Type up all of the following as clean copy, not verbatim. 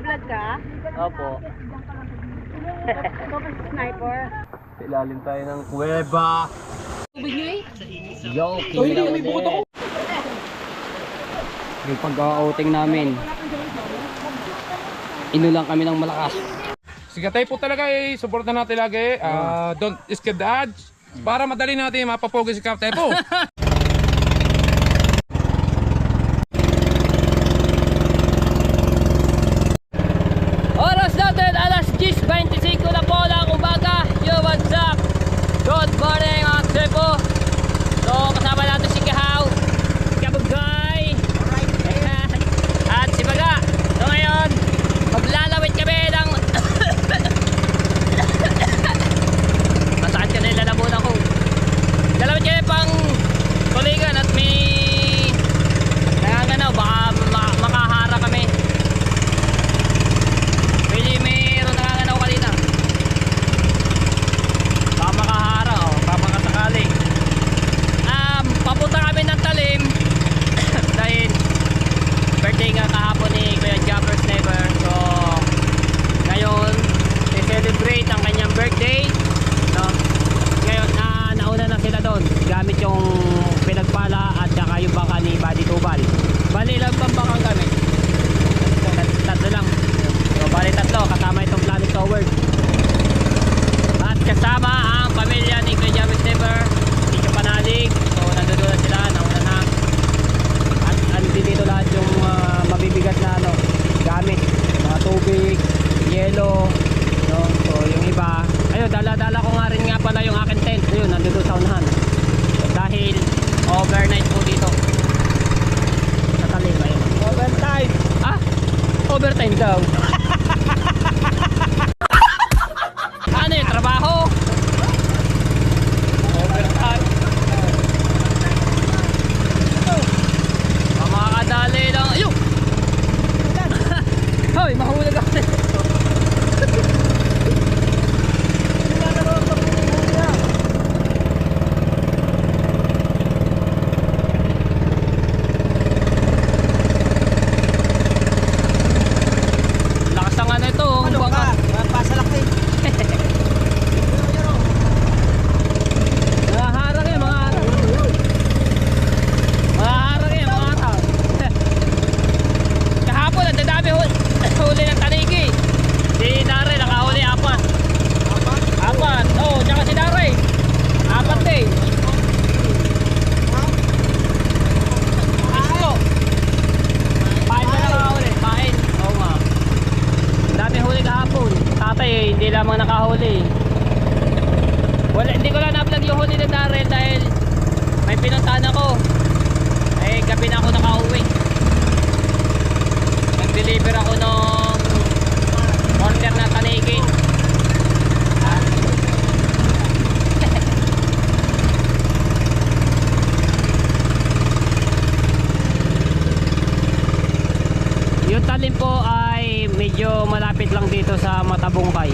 Nag-vlog ka? Opo. Ikaw pa si sniper. Ilalim tayo ng kuweba. Tubig nyo eh? Yo, kinaw ulit. Yung pag-outing namin, inulang kami ng malakas. Sigatay po talaga eh, supportan natin lagi. Don't skip the ads. Para madali natin mapapogi si Kaptay po. Oras natin, alas 10:25 na po ng umaga. Yo, what's up? Good morning mga trepo. So, kasama natin si Kahaw, Kabugay, at si Baga. So ngayon, maglalawit kami ng masakit ka na yung lalamunan ko. Lalawit kami pang tuligan at may nanganganaw, baka makahara kami. Mayroon nanganganaw kanina. Baka makahara o, baka makasakali. Papunta kami ng Talim dahil birthday nga kahapon ni Kuya Jumper Sniper. So ngayon i-celebrate ang kanyang birthday, no? Ngayon nauna na sila doon gamit yung pinagpala at saka yung baka ni Buddy Tubal. Bali lang pambakang kami, tatlo lang. So bali tatlo kasama itong Planet Tower at kasama ang pamilya ni Kuya Jumper Sniper, Tito Panalig. So nandun na sila, nauna na. At andito lahat yung mabibigat na gamit, mga tubig, yelo, no? So yung iba, ayun, dala-dala ko nga rin nga pala yung akin tent. Ayun, nandito sa unahan. So, dahil overnight po dito sa Talim. Ayun. Overtime. Overtime daw. Ano yung trabaho? Overtime. Makakadali lang. Ayun! Hoy, mahulog ako. Lakas ang ano ito. Ano ka? Pasalak din. Mga harang yan, mga harang. Mga harang yan, mga harang. Kahapon, ang dadami huli ng tanigi. Si Dare, nakahuli 4. Apat? Oo, tsaka si Dare. 4 din. Isko. Pain na nakahuli, pain. Oo nga. Ang dami huli kahapon. Tatay, hindi lamang nakahuli. Wala, hindi ko lang na-vlog yung huli ni Darrell dahil may pinuntahan ako. Eh, gabi na ako nakauwi. Nag-deliver ako ng order na tanigin. Yung Talim po ay medyo malapit lang dito sa Matabungkay.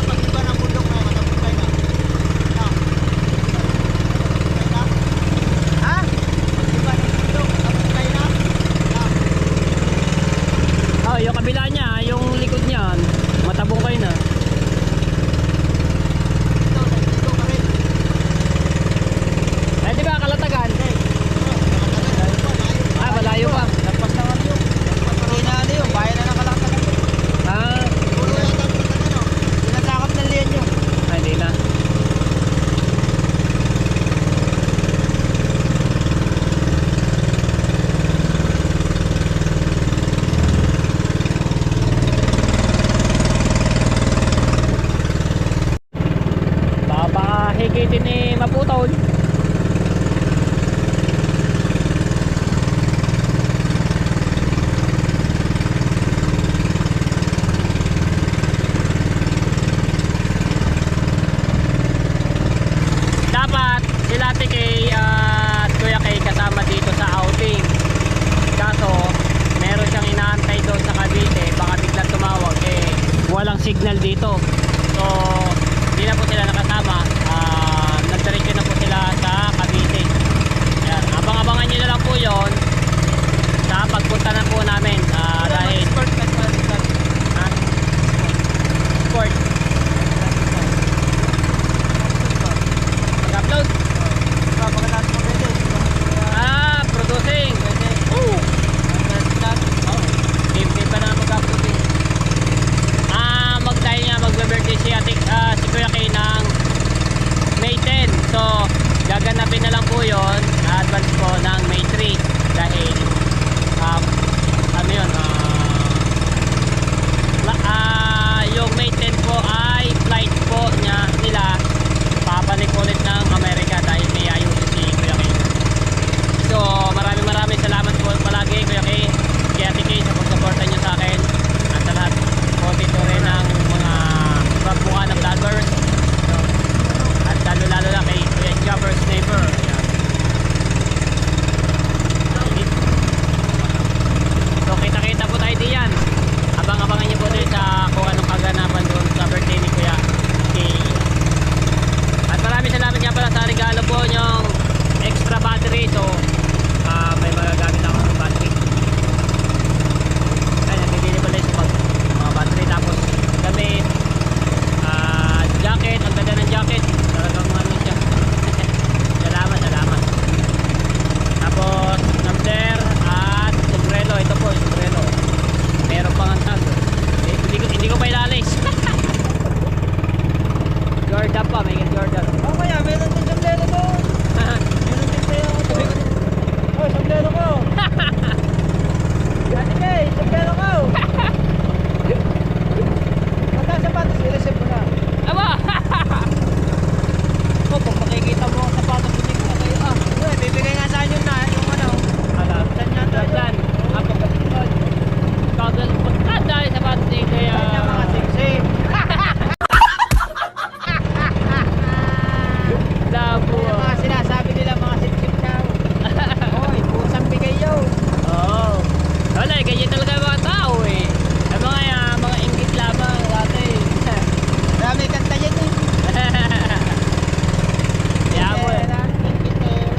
Pag-iba ng bundok na, matapuntay na. Ha? Pag-iba ng bundok, matapuntay na. Oh, yung kabila niya, yung likod niyan, Matabungkay na. Ito, nandito ka rin. Eh, di ba Kalatagan? Malayo pa. Lampas na kami yun. Hindi na ano yun, bayan na nakalaktagan. Puro yata ano, sinasakap ng liyan yun. Ay, hindi na. Baka higitin ni Maputol. Dapat sila Kay at Kuya Kay kasama dito sa outing. Kaso meron siyang inaantay doon sa Cavite. Baka biglang tumawag walang signal dito. So hindi na po sila nakasama. Nagdiretso na po sila sa Cavite. Ayan, abang-abangan nyo na lang po yon sa pagpunta na po namin eh. Sabihan ako. Wala sapatos, i-receive mo na. Aba! Oh, pag makikita mo ang sapatos, hindi ko na kayo. Ah, bibigay nga sa inyo na yung ano. Alam. Saan yan tayo? Saan? Apo ka dito. Kagal, pagkada sa pati kaya... Saan yung mga siksi? Labo. Yung mga sinasabi nila mga siksi daw. Oy, pusang bigay yun. Oo. Wala, ganyan talaga ang mga tao eh. Ang mga inggit lamang dati. Dami kanta yan eh. Yabo.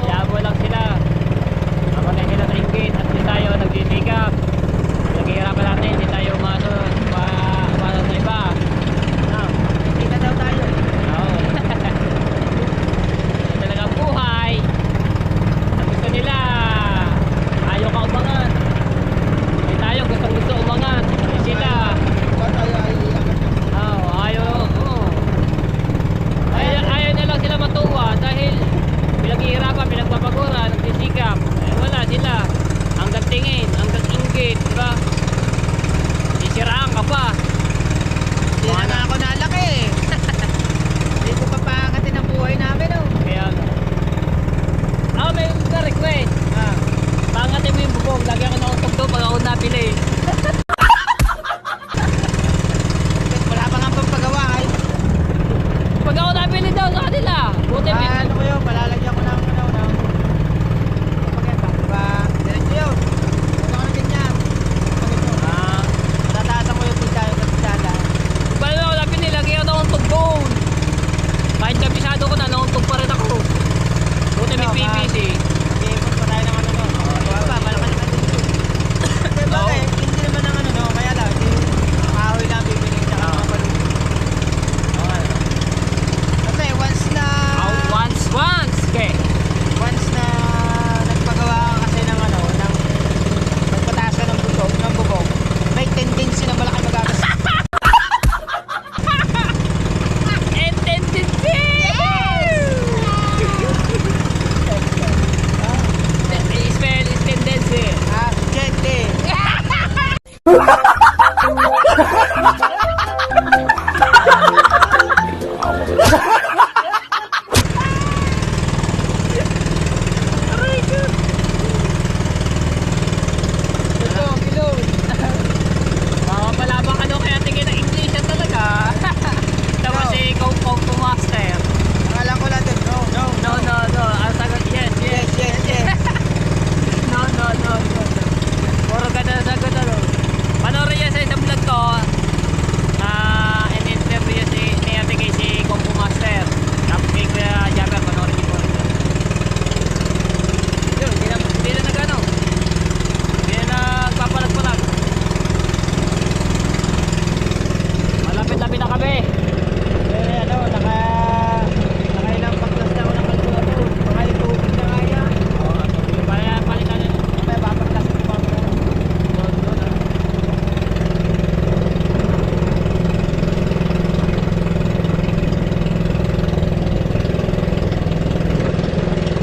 Yabo lang sila. Ako na sila sa inggit at di tayo nagsisikap. Naghihirapan natin, di tayo umano sa iba. No? Hindi na daw tayo. Oo. Yan talaga ang buhay. Ang gusto nila, ayaw ka umangat. Eh tayo, gusto umangat. Eh sila, Ba't tayo ay ayaw, oo. Ayaw na lang sila matuwa dahil pinaghihirapan, pinagpapaguran, nagsisikap. Eh wala sila. Hanggang tingin, hanggang inggit, di ba? Sisiraan ka pa. Hindi na nga ako nalaki eh. Hindi ko pa pangatin ang buhay namin oh. Kaya, may request. Pangatin mo yung bubong. Lagi ako nautog doon pag ako nabili. Wala pa nga pang pagawa ay. Pag ako nabili daw sa kanila. Buti may... Ano ko yun, palalagyan ko ng ano na. Pagkita, diba? Diretso yun. Ano ka na ganyan? Pagkita. Tataasan mo yung pizza yung kapitala. Pag ako nabili, lagi ako nautog doon. Kahit kabisado ko na, nautog pa rin ako. Buti may PVC. Mag-iipon pa tayo ng ano no. Diba ba? Malakas naman din yun. Diba Oo. hindi naman ng ano no. Kaya lang, kahoy lang bibili tsaka mga balon. Kasi once na Okay. once na nagpagawa ka kasi ng ano, ng nagpataas ka ng bubong, may tendency na malaki magagas. Spell is tendency. Ah, gente. Ito, kilo. Palabang ano kaya tingin ng English yan talaga. Tapos si Kung Master. Akala ko lang din. No. No. Ang sagot, yes. Yes. No. Puro ganda na sagot ano. Panoorin niya sa isang vlog ko. In-interview ni Ate kay si Kung Master. Tapos kay Kuya Jabber, panoorin niyo po rin. Yun, hindi na nagano. Hindi na nagpapalag-palag. Malapit-lapit na kami. Eh, ano, nakailang baklas na ako ng kalkulator. Baka yung tubig na kaya. Palitan nyo. May babaklas ko pa ako.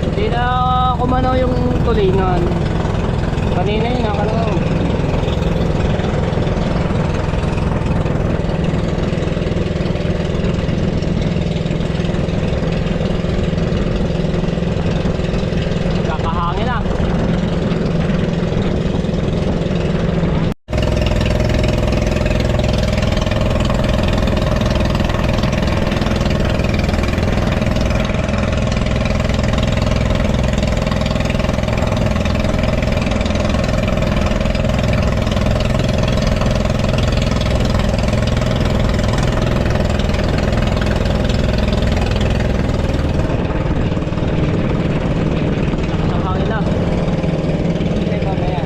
Hindi na kumano yung tulingan. Kanina yun, nakalaw. Kakahangin na. Kakahangin na. Hindi, mamaya.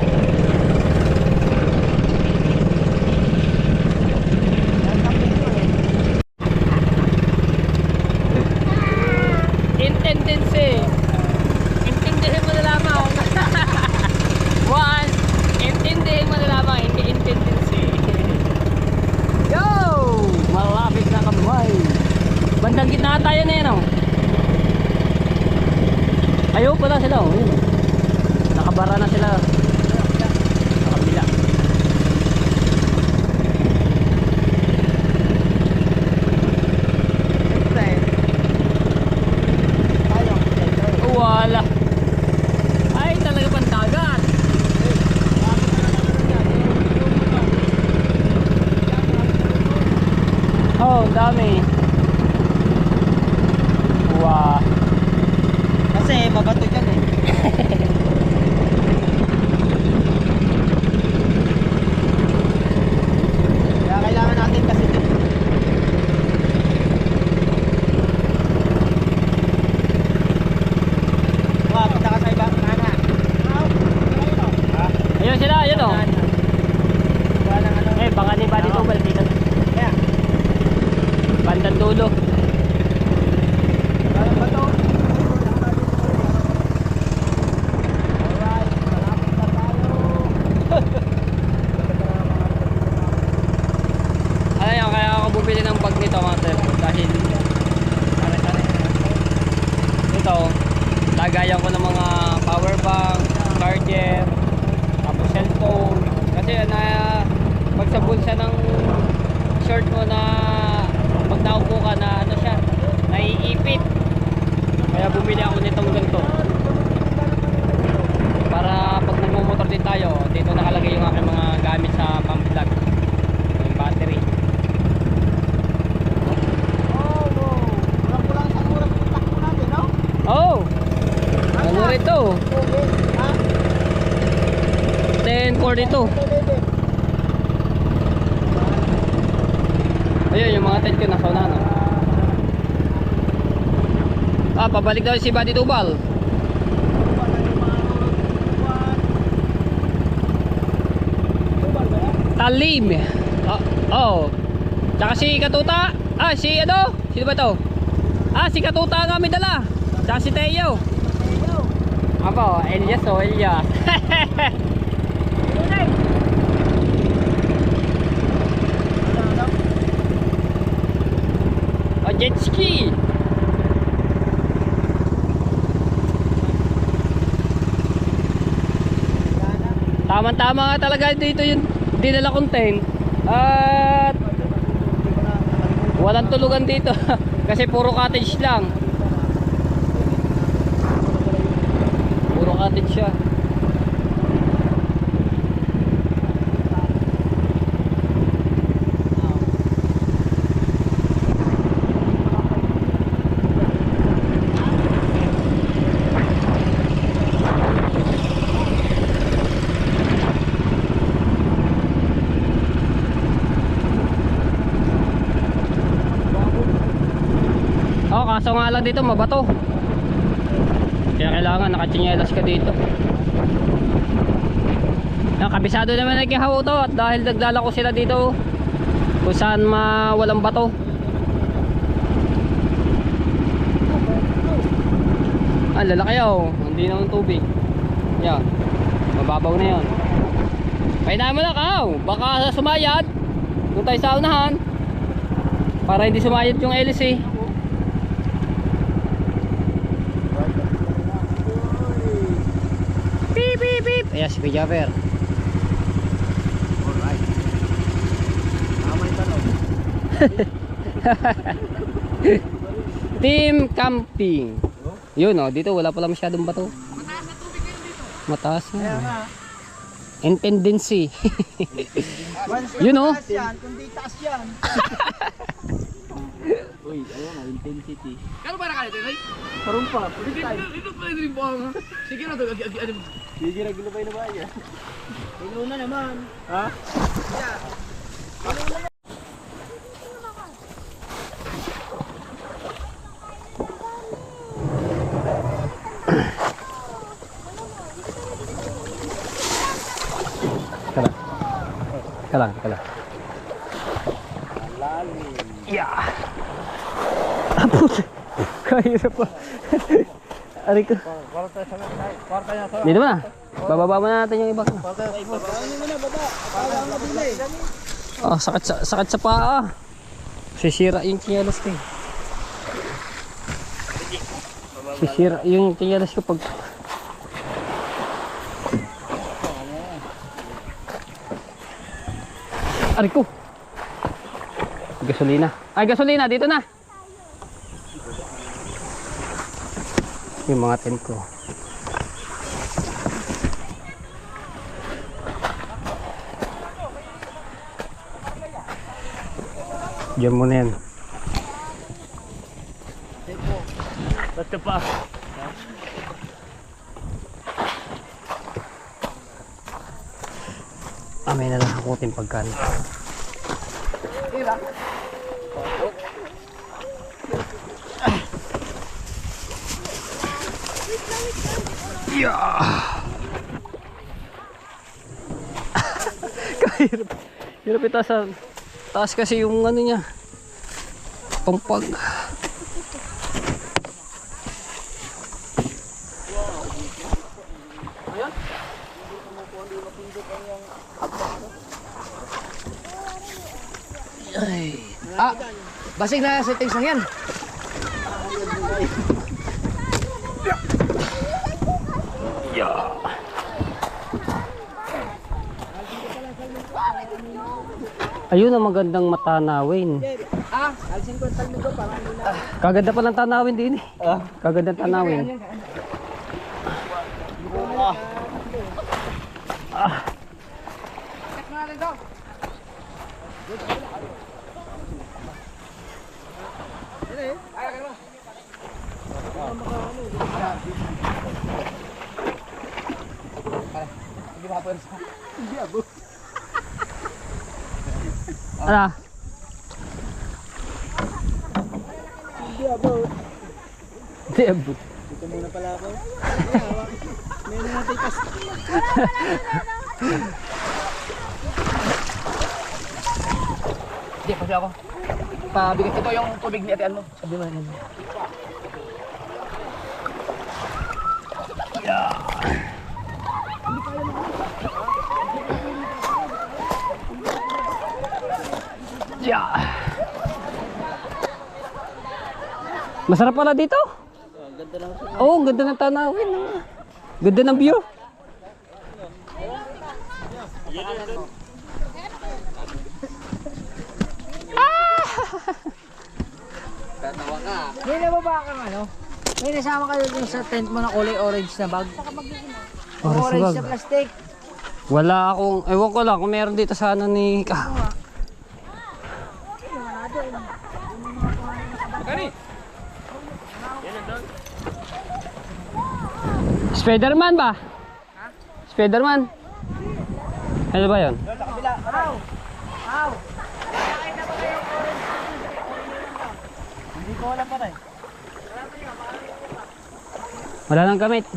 Intendency. Intindihin mo na lamang. One, intindihin mo na lamang. Hindi intendency. Yo! Malapit na kamay. Bandang gitna tayo na yan, oh. Ayaw pala sila, oh. Nakabara na sila. Sa kabila. ang dami. Wow. Kasi mabato yan eh. Kaya kailangan natin kasi ito. Wow, punta ka sa ibang nana. Ayun sila, ayun o. Wala nang ano. Eh, baka ni Buddy Tubal dito. Kaya, Bandang dulo. walang bato. Alright, malapit na tayo. Ano yan, kaya ako bumili ng bag nito mga sir. Dahil ito, lagayan ko ng mga power bank, charger, tapos cellphone. Kasi pag sa bulsa ng short mo na pag naupo ka na ano siya, naiipit. Kaya bumili ako nitong ganito. Para pag nagmumotor din tayo, dito nakalagay yung aking mga gamit sa pang-vlog. Yung battery. Kulang-kulang sa oras yung takbo natin, no? Oh! Ano rito? Okay, ha? 10:42. Ayun, yung mga tent ko nasa unahan. Ah, pabalik daw si Buddy Tubal. Talim. Oh. Tsaka si Katuta. Ah, si ano? Sino ba to? Ah, si Katuta nga may dala. Tsaka si Teo. Aba, Elias o Elias. O, jet ski. Tama-tama nga talaga dito yung dinala kong tent. At walang tulugan dito. Kasi puro cottage lang. Puro cottage siya. Oh, kaso nga lang dito mabato. Kaya kailangan nakatsinelas ka dito. Kabisado naman nagkihaw to at dahil naglalako sila dito kung saan walang bato. Ah, lalaki oh. Hindi na ng tubig. Yan. Mababaw na yan. Kaya naman na ka. Baka sumayad. Doon tayo sa unahan. Para hindi sumayad yung LC. Beep beep beep. Ayan si Pijaver. Alright. Tama yung tanong. Team camping. Yun oh, dito wala pala masyadong bato. Mataas na. Kaya nga. And tendency. Once You know? taas yan, kundi taas yan. Uy, ayun na, intensity. Kano ba na kayo, Tay? Parang pa, pwede tayo. Dito pa rin po ang... Sige na to, ano? Sige, nagulubay na ba yan? Ilo na naman. Ha? Kalang. Yeah. Apot. Kaya pa. Ari ko. Dito na. Bababa mo na natin yung iba. Oh, sakit sa paa. Sisira yung tsinelas ko. Sisira yung tsinelas ko pag Ari ko. Gasolina. Ay, gasolina. Dito na. Yung mga tent ko. Diyan muna yan. pa. May nalahakutin pagkali. Kahirap. Hirap ito sa taas kasi yung ano niya. Pampag. Ay. Ah, basig na settings lang yan. Ayun ang magandang matanawin. Ah, alisin ko ang talmig ko para hindi na. Kaganda palang tanawin din eh. Kaganda tanawin. Ano? Hindi abot. Dito muna pala ako. Meron natin pas. Hindi, pasi ako. Pabigat ito yung tubig ni atian mo. Sabi mo yan. Masarap pala dito. Oo, ganda ng tanawin. Ganda ng view. May nababa kang ano? May nasama ka dun sa tent mo na kulay orange na bag. Orange na plastic. Wala akong, ewan ko lang kung meron dito sa ano ni Spiderman ba? Spiderman? Ano ba yun? Sa kabila. Aw! Aw! Hindi ko alam pa rin. Wala nang gamit.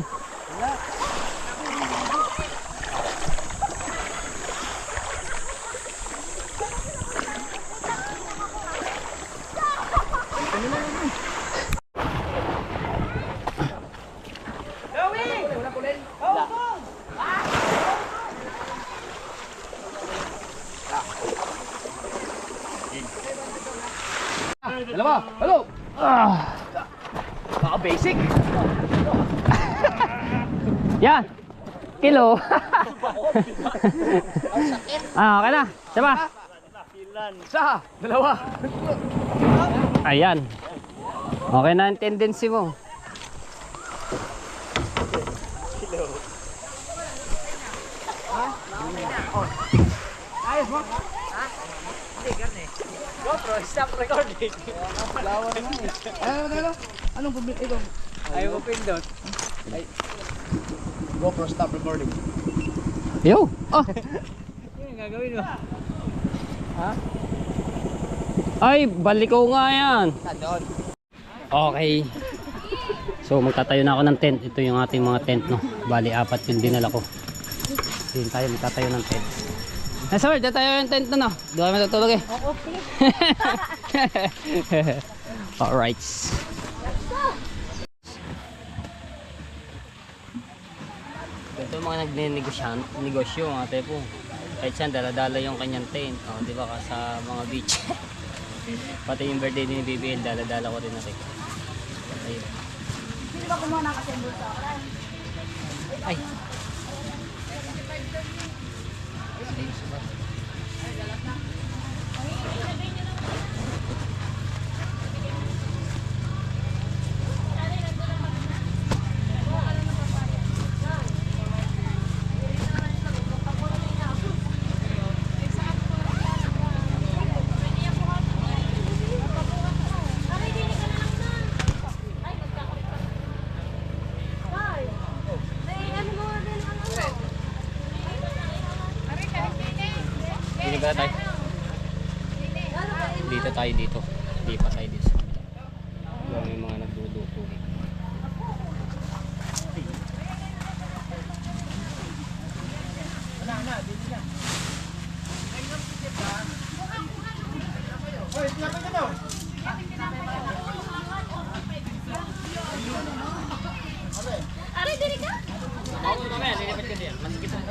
Dalawa! Hello! Baka basic! Yan! Kilo! Okay na. Diba? Isa! Dalawa! Ayan. Okay na ang tendency mo. Ayos mo? Ha? Hindi, garne. GoPro, stop recording. Lawa naman eh. Ano? Anong pumili ito? Ayaw mo pindot. Ay. GoPro, stop recording. Yo! Oh! Yung gagawin mo? Ha? Ay, balik ko nga yan. Doon. Okay. So magtatayo na ako ng tent. Ito yung ating mga tent, no. Bali, 4 yung dinala ko. Yun tayo magtatayo ng tent. Sir, tatayo yung tent na, no. Doon kami matutulog eh. Alright. Ito mga nagnenegosyo mga tepo. Kahit saan dala-dala yung kanyang tent. Oh, di ba, sa mga beach. Pati yung birthday ni BBL, dala-dala ko rin natin. Ayun. Hindi ba kumuha ng assemble sa akin? Ay. Dito ba tayo? Dito tayo dito. Hindi pa tayo dito sa kabila. Yung may mga nagduduto. Aray, diri ka? Ako mamaya, lilipat ka diyan. Mas kita.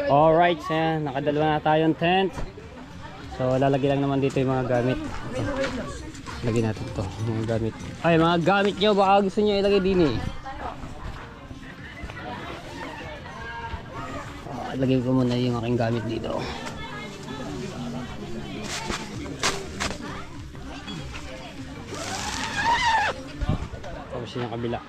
Alright, nakadalawa na tayong tent. So lalagyan lang naman dito yung mga gamit. Lagyan natin to, mga gamit. Ay, mga gamit nyo, baka gusto nyo ilagay din eh. Lagay ko muna yung aking gamit dito. Tapos yung kabila.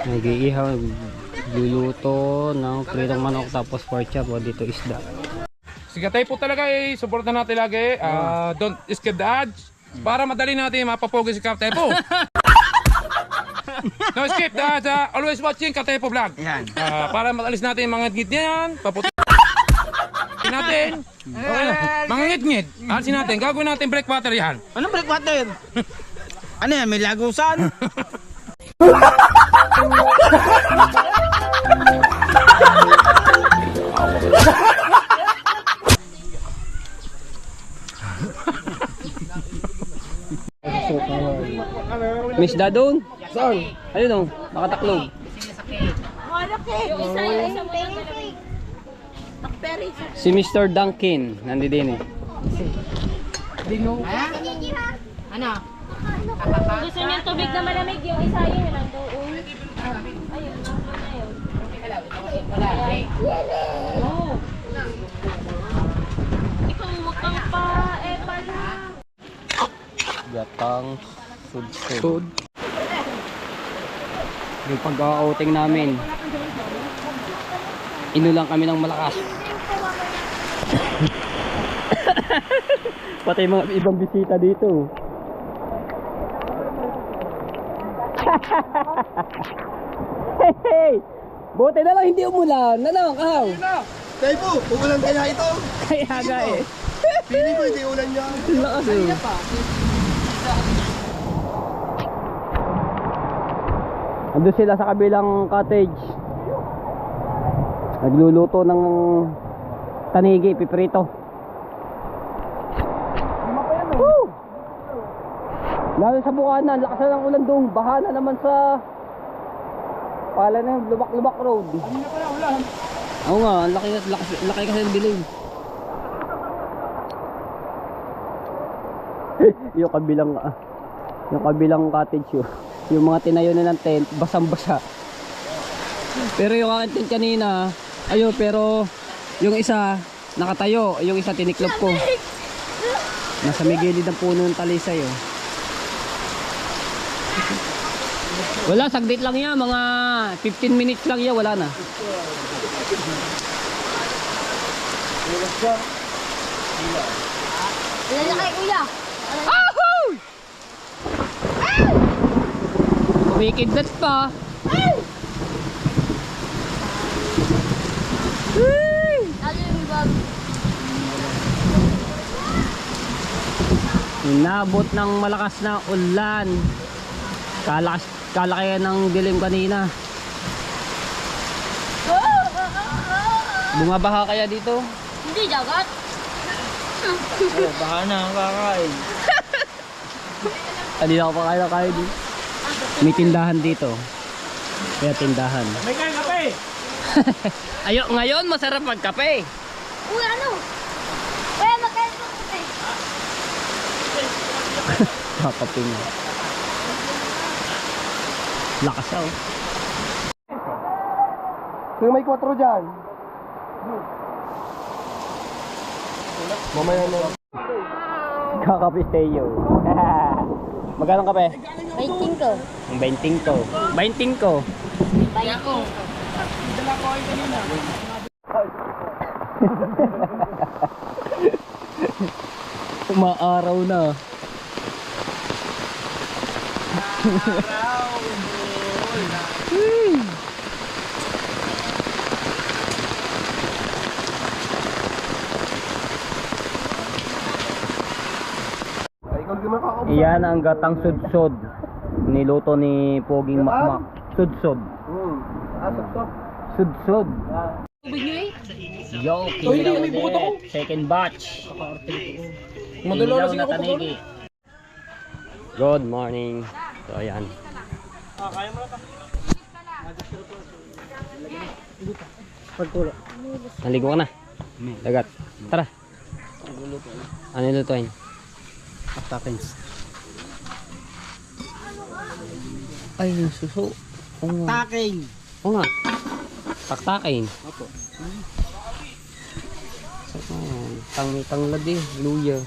Nag-iihaw, luluto ng pritong manok tapos pork chop o dito isda. Sigatay po talaga supportan natin lagi. Don't skip the ads. Para madali natin mapapogi si Katay po. No skip the ads. Always watching Katay po vlog. Yan. Para matalis natin yung mga ngit niyan. Paputi natin. Okay. Mga ngit-ngit. Alisin natin. Gagawin natin breakwater yan. Anong breakwater? Ano yan? May lagusan? Miss Dadon? Saan? Ayun o, nakataklog. Malaki. Isa yung isang peri. Peri. Si Mr. Duncan, nandito din eh. Ano? Gusto niya tubig na malamig yung isa yun nandoon. Ayun. Sud. Yung pag-outing namin, inulang kami ng malakas. Pati mga ibang bisita dito. Hey! Buti na lang hindi umulan. Ano, kahaw? Tayo po, umulan kaya ito. Kaya nga eh. Pili ko hindi ulan niya. Lakas eh. Andun sila sa kabilang cottage. Nagluluto ng tanigi, piprito. Woo! Lalo sa Bukanan, lakas na ng ulan doon. Baha na naman sa pala na yung Lubak-Lubak Road. Hindi na pala ulan. Oo nga, laki kasi ng dilim. yung kabilang cottage yun. Yung mga tinayo na ng tent, basang-basa. Pero yung aking tent kanina, pero yung isa nakatayo, yung isa tiniklop ko. Nasa may gilid ng puno ng talisay oh. Wala, saglit lang yan, mga 15 minutes lang yan, wala na. Ilan na kay kuya? Ahoo! Kumikidlat pa. Ano yung bag? Inabot ng malakas na ulan. Kalaki ng dilim kanina. Bumabaha kaya dito? Hindi dagat. Baka na ang kakain. Kanina ako pa kaya dito. May tindahan dito. Kaya tindahan. May kain kape! Ngayon masarap magkape. Uy, ano? Kuya, magkain ko kape. Kakape nga. Lakas oh. Kung may 4 dyan. Mamaya na. Kakape tayo. Magkano kape? 25 ko. 20 ko. 20 ko. Bayan ko. Umaaraw na. Iyan ang gatang sudsod. Niluto ni Poging Makmak. Sudsod. Sudsod. Yo, kilaw ulit. Second batch. Kilaw na tanigi. Good morning. So ayan. Naligo ka na. Dagat. Tara. Ano nilutuin? Takins. Ay, suso. Taking. Oo nga. Taktakin. Opo. Tanglad eh. Luya.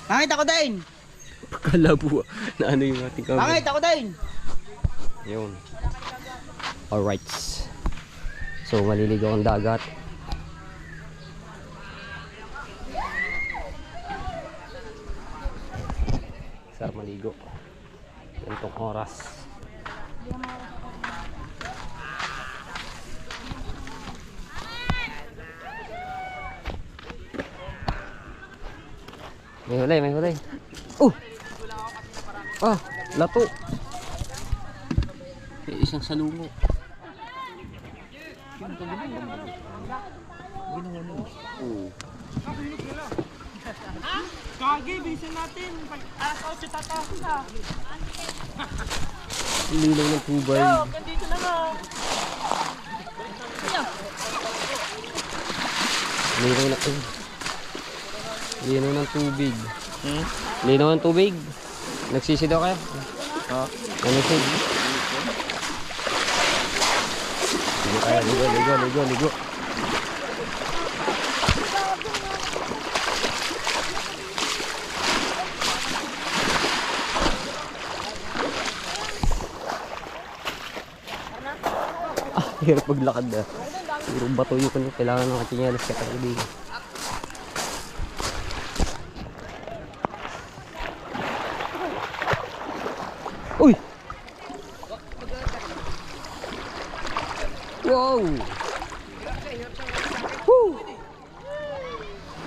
Bakit ako din? Kalabo na ano yung ating kamay. Bakit ako din? Yun. Alright. So, maliligaw ang dagat. Sarap maligo. Gantong oras. May huli, may huli. Ah, lato. May isang salungo. Kagi, bisin natin. Pag-asaw si Tata. Linaw ng tubay. Nandito na nga. Linaw na linaw ng tubig. Linaw ng tubig. Nagsisi daw kayo? Ha? Nanisid. Ligo kayo, ligo. Hirap maglakad na. Puro bato yung kailangan ng katinyalas ka talaga. Uy! Wow! Woo!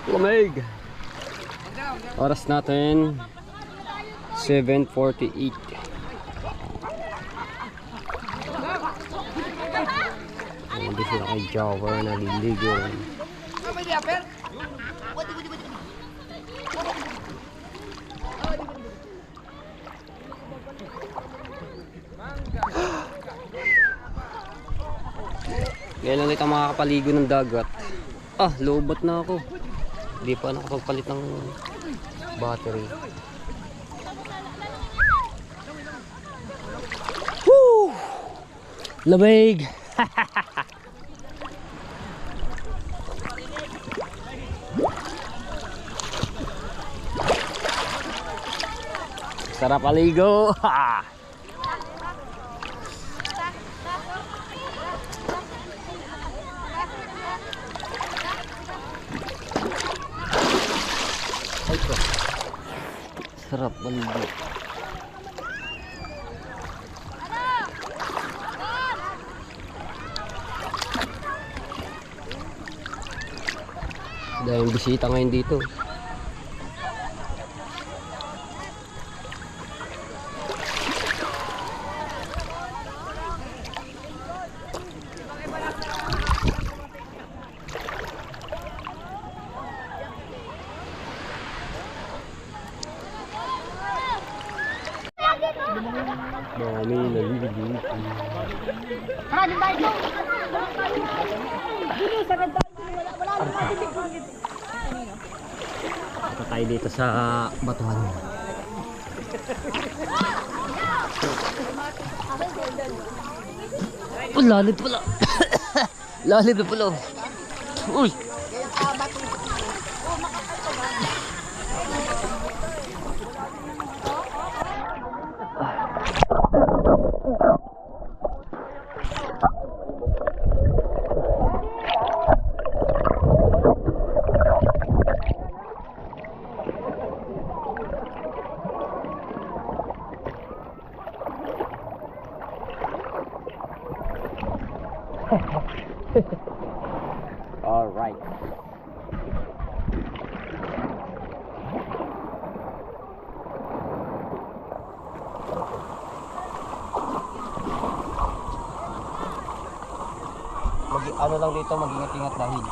Lamig! Oras natin 7:48. Hindi sila kay Jobber naliligo. Ngayon lang kita makakapaligo ng dagat. Ah, lobat na ako. Hindi pa nakapagpalit ng battery. Woo! Lamig! Sarap paligo! Ha! Sarap maligo. Dahil bisita ngayon dito. Dami naliligo. Tara, doon tayo. Ito tayo dito sa batuhan. Oh, lalim pala. Lalim na pala. Uy! All right. Ano lang dito, mag-ingat-ingat dahil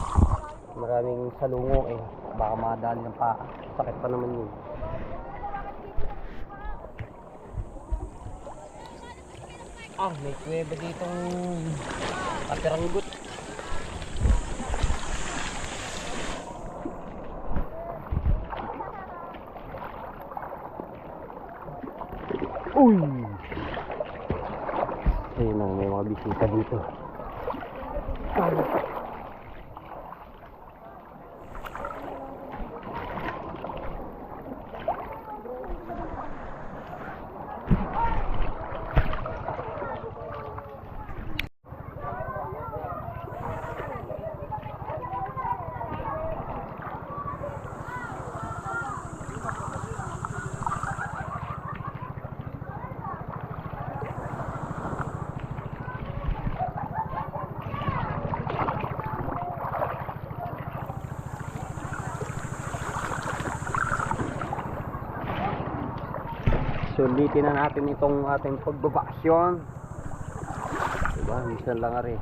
maraming salungo eh. Baka madali ng paa. Sakit pa naman yun. Ah, may kuweba ditong atiranggut. Uy! Ayun na, may mga bisita dito. Sulitin na natin itong ating pagbabakasyon. Diba? Minsan lang rin.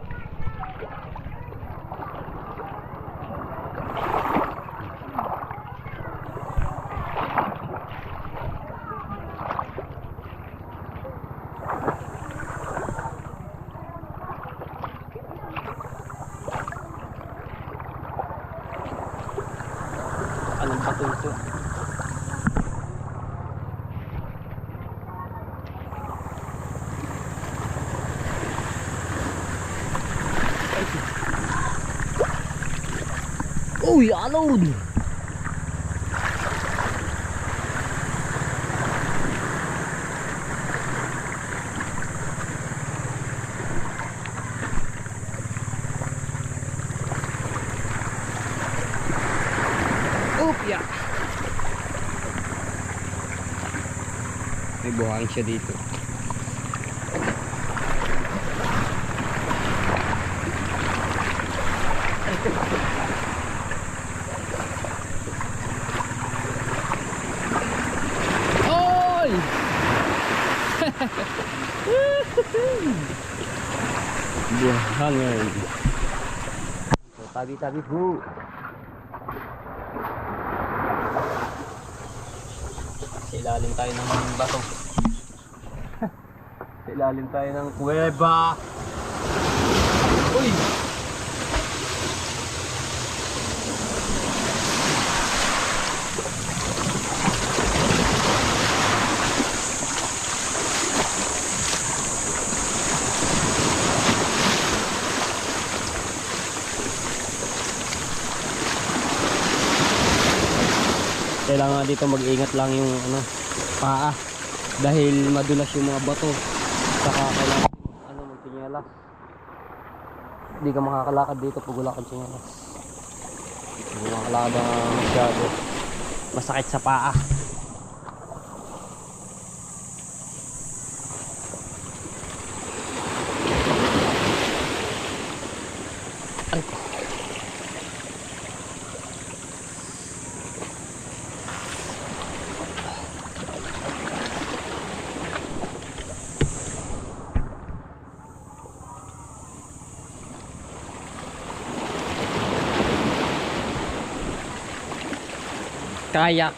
Anong bato ito? Uy, alon! buhangin siya dito. Oy! Buhangin. So, tabi-tabi po. Sa ilalim tayo ng bato. Sa ilalim tayo ng kuweba. Uy! Kailangan dito mag-ingat lang yung paa dahil madulas yung mga bato, saka kailangan magtinyalas. Hindi ka makakalakad dito pag wala kang tinyalas. Hindi makakalakad masyado, masakit sa paa. Kayak.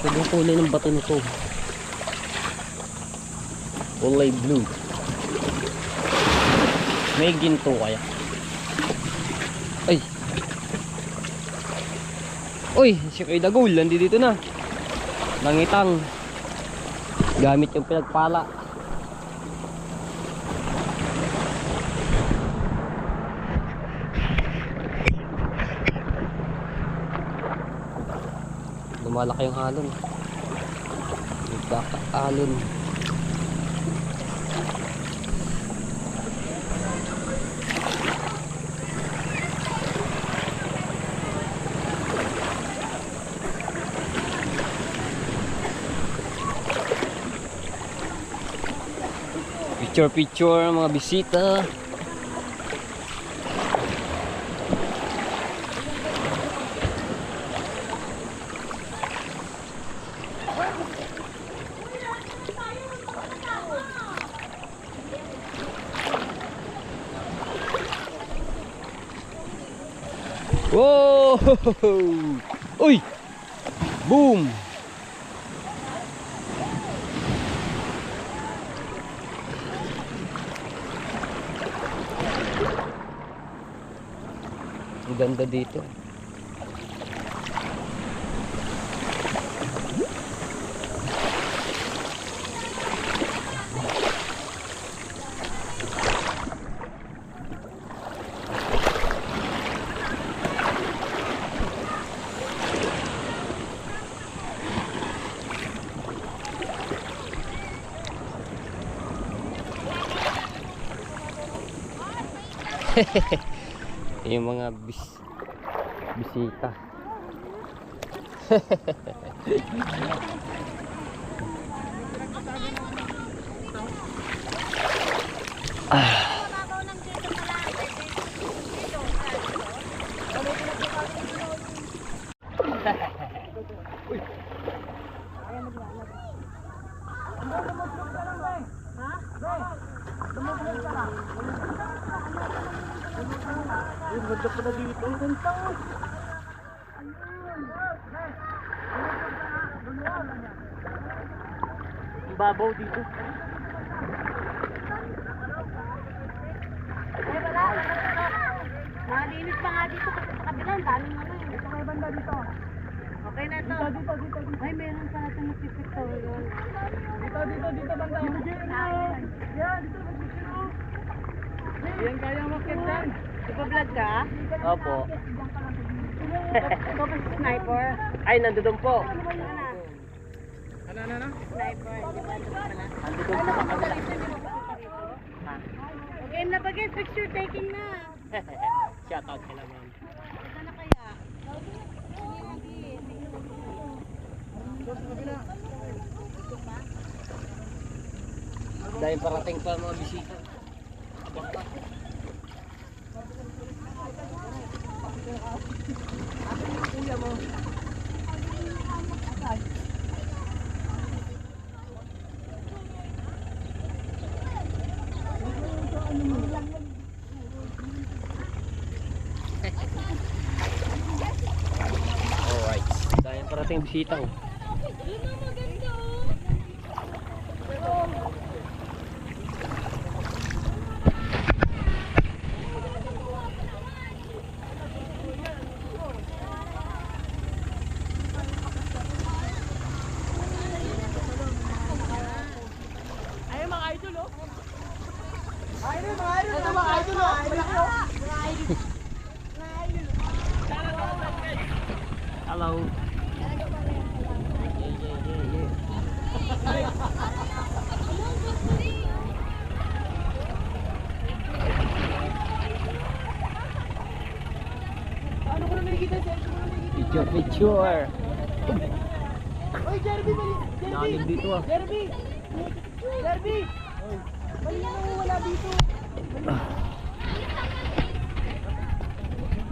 Ito yung kulay ng bato nito. Kulay blue. May ginto kaya. Ay! Uy! Si Kuya Dagul, nandito na. Langitang. Gamit yung pinagpala. Lumalaki yung alon. Nagkaka-alon. Picture mga bisita. Wow! Uy! Boom! Ang ganda dito. Yung mga bisita. Ganda pala dito. Ang ganda. Ang babaw dito. Malinis pa nga dito kasi sa kabila, ang daming ano yun. Ito kayo banda dito. Okay na to. Dito. Ay, meron pa natin nagpipicture yun. Dito banda. Yan, dito. Yan, kaya makit dyan. Ipa-vlog ka? Opo. Ikaw ba si sniper? Ay, nandoon po. Ano? Sniper, di ba? Ito pala. Nandoon po sa kabila. Okay na ba guys? Picture taking na. Shout out kila ma'am. Ito na kaya? Dahil parating pa mga bisita. Alright. Dahil parating bisita ko. Hello. Picture. Oy, Jerby! Nalim dito ah. Jerby! Mali na wala dito.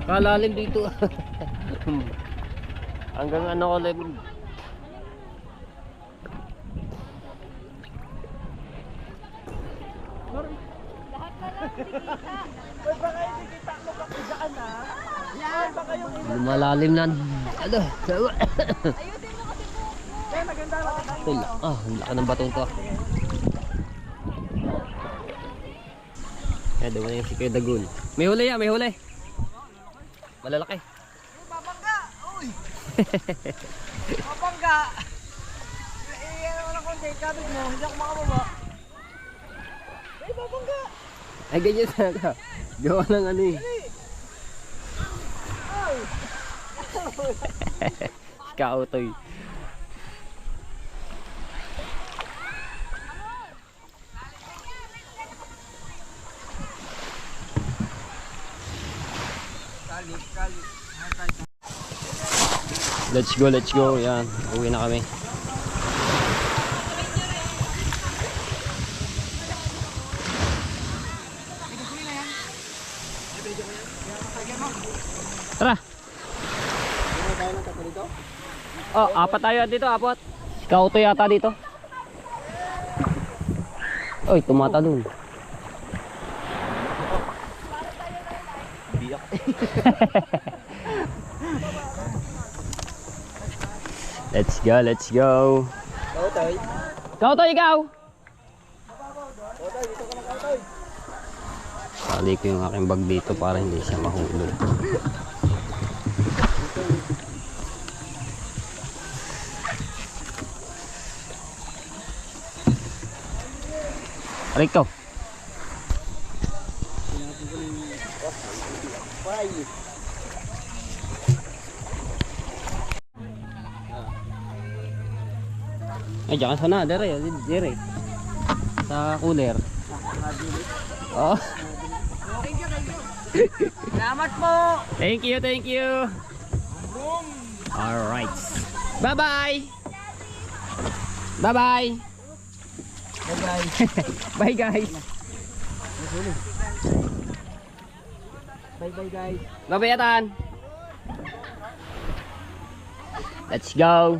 Kalalim dito. Hanggang ano ko level. Oy, baka hindi kita mo kakidaan ha. Yan, baka yung Lumalalim na. Ano? Kaya maganda na. Ah, ang laki ng batong to. Kaya daw na yung si Kuya Dagun. May huli yan, may huli. Malalaki. Babangga! Uy! Babangga! Ano lang konti, kabig mo, hindi ako makababa. Ay, babangga! Ay, ganyan talaga. Gawa ng ano eh. Kautoy. Let's go. Yan, uwi na kami. Tara. Oh, apat tayo dito, apat. Kauto yata dito. Oy, tumatalon. Biyak. Let's go. Kautoy. Kauto, ikaw. Kautoy, dito ka na kautoy. Tali ko yung aking bag dito para hindi siya mahulog. Rico. Ay, diyan ka sana, dire. Sa cooler. Oh. Salamat po! Thank you. All right. Bye-bye. Bye guys. Bye guys. Bye guys. Bye-bye Atan. Let's go.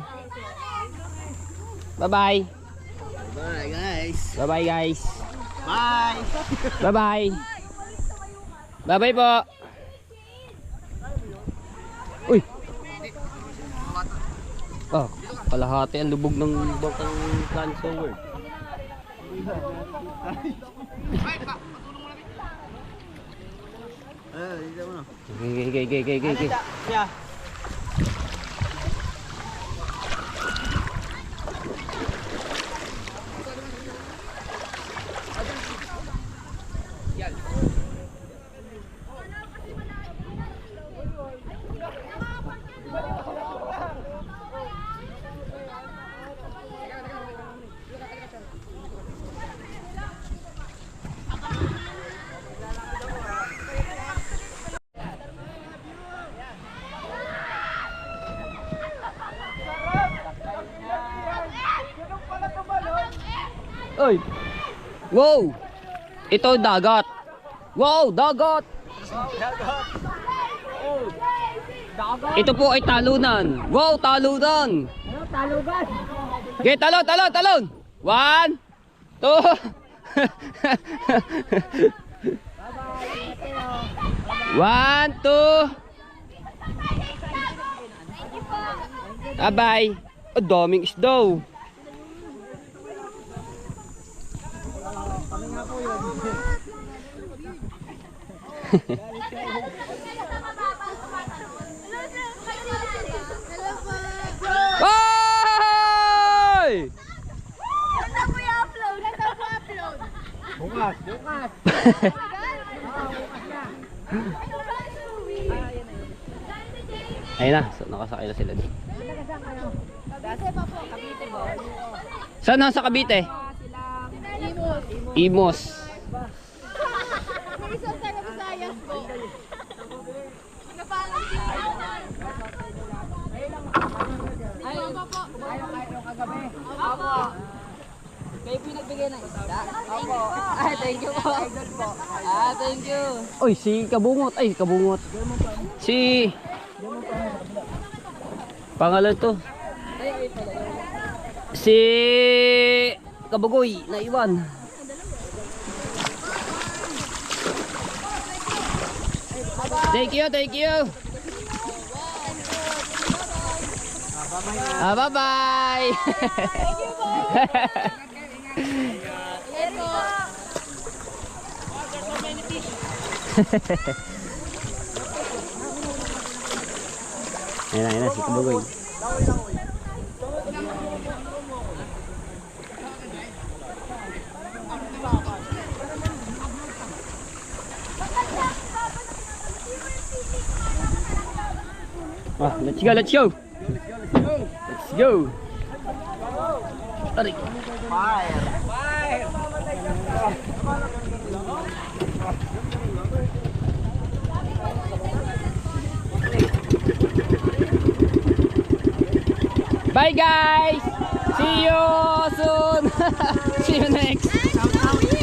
Bye-bye. Bye guys. Bye-bye guys. Bye. Bye-bye. Bye-bye po. Uy. Oh, kalahati ang lubog ng bangkang transfer. Okay. Yeah. Oy! Wow! Ito dagat. Wow, dagat! Ito po ay talunan. Wow, talunan! Talugan. Okay, talon! 1, 2 1, 2 Bye-bye. Ang daming isdaw. Hoy! Bukas. Ayun na, so, nakasakay na sila doon. Saan nasa Cavite? Imos. May pinagbigay ng isda. Opo. Thank you po. Thank you. Oy, si Kabungot. Ay, Kabungot. Si... Pangalan to. Si... Kabugoy, naiwan. Thank you. Bye-bye. Ayan na, si Kabugoy. Let's go. Tarik. Bye guys. See you soon. See you next.